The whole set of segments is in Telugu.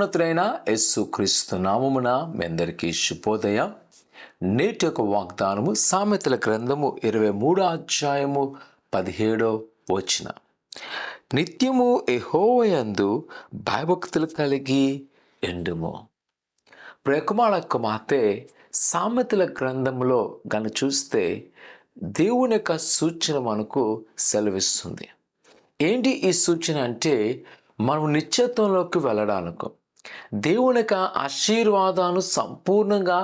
సర్వోన్నతుడైన యేసుక్రీస్తు నామమున మీ అందరికీ శుభోదయం. నేటి యొక్క వాగ్దానము సామెతల గ్రంథము 23వ అధ్యాయము 17వ వచనం. నిత్యము యెహోవా యందు భయభక్తులు కలిగి ఉండుము. ప్రియకుమార కుమార్తె, సామెతల గ్రంథంలో గను చూస్తే దేవుని యొక్క సూచన మనకు సెలవిస్తుంది. ఏంటి ఈ సూచన అంటే, మనం నిత్యత్వంలోకి వెళ్ళడానికి, దేవుని యొక్క ఆశీర్వాదాన్ని సంపూర్ణంగా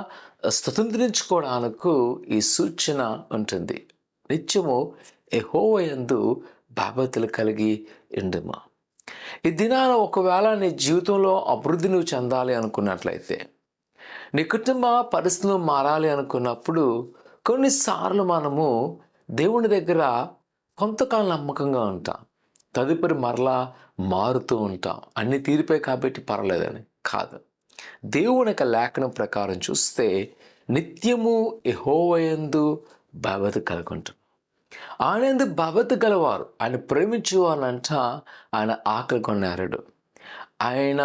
స్వతంత్రించుకోవడానికి ఈ సూచన ఉంటుంది. నిత్యము యెహోవా యందు భయభక్తులు కలిగి ఉండుము. ఈ దినాన ఒకవేళ నీ జీవితంలో అభివృద్ధి నువ్వు చెందాలి అనుకున్నట్లయితే, నీ కుటుంబ పరిస్థితులు మారాలి అనుకున్నప్పుడు కొన్నిసార్లు మనము దేవుని దగ్గర కొంతకాలం నమ్మకంగా ఉంటాం, తదుపరి మరలా మారుతూ ఉంటాం. అన్ని తీరిపోయి కాబట్టి పర్వాలేదని కాదు. దేవుని యొక్క లేఖనం ప్రకారం చూస్తే నిత్యము యెహోవా యందు భయభక్తి కలిగి ఉంటాం. ఆయన యందు భయభక్తి గలవారు, ఆయన ప్రేమించువారంట ఆయన ఆకలి కొన్నారుడు. ఆయన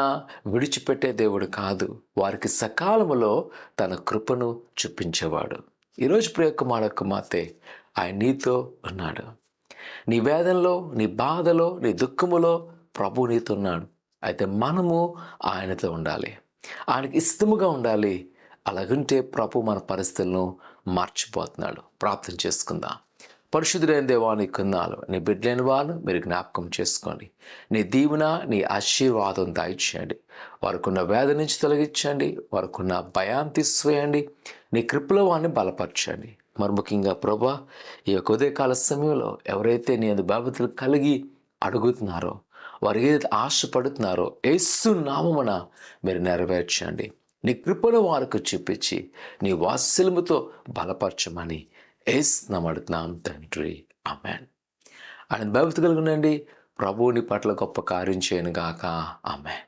విడిచిపెట్టే దేవుడు కాదు, వారికి సకాలములో తన కృపను చూపించేవాడు. ఈరోజు ప్రియకుమార కుమార్తె, ఆయన నీతో ఉన్నాడు. నీ వేదనలో, నీ బాధలో, నీ దుఃఖములో ప్రభు నీతో ఉన్నాడు. అయితే మనము ఆయనతో ఉండాలి, ఆయనకి ఇష్టముగా ఉండాలి. అలాగుంటే ప్రభు మన పరిస్థితులను మార్చిపోతున్నాడు. ప్రార్థన చేసుకుందాం. పరిశుద్ధుడైన దేవా, నీ కొందాలు నీ బిడ్డలైన వాళ్ళు మీరు జ్ఞాపకం చేసుకోండి. నీ దీవెన, నీ ఆశీర్వాదం దయచేయండి. వారికున్న వేదన నుంచి తొలగించండి, వారికున్న భయాన్ని తీసివేయండి. నీ కృపలో వారిని బలపరచండి. మరి ముఖ్యంగా ప్రభా, ఈ యొక్క ఉదయకాల సమయంలో ఎవరైతే నీ అందు భయభక్తులు కలిగి అడుగుతున్నారో, వారు ఏదైతే ఆశపడుతున్నారో యేసు నామమున మీరు నెరవేర్చండి. నీ కృపను వారికి చూపించి నీ వాత్సల్యముతో బలపరచమని యేసు నామమున అడుగుతున్నాం తండ్రి, ఆమేన్. ఆయన భయభక్తి కలిగి ఉండండి. ప్రభువు నీ పట్ల గొప్ప కార్యం చేయను గాక. ఆమేన్.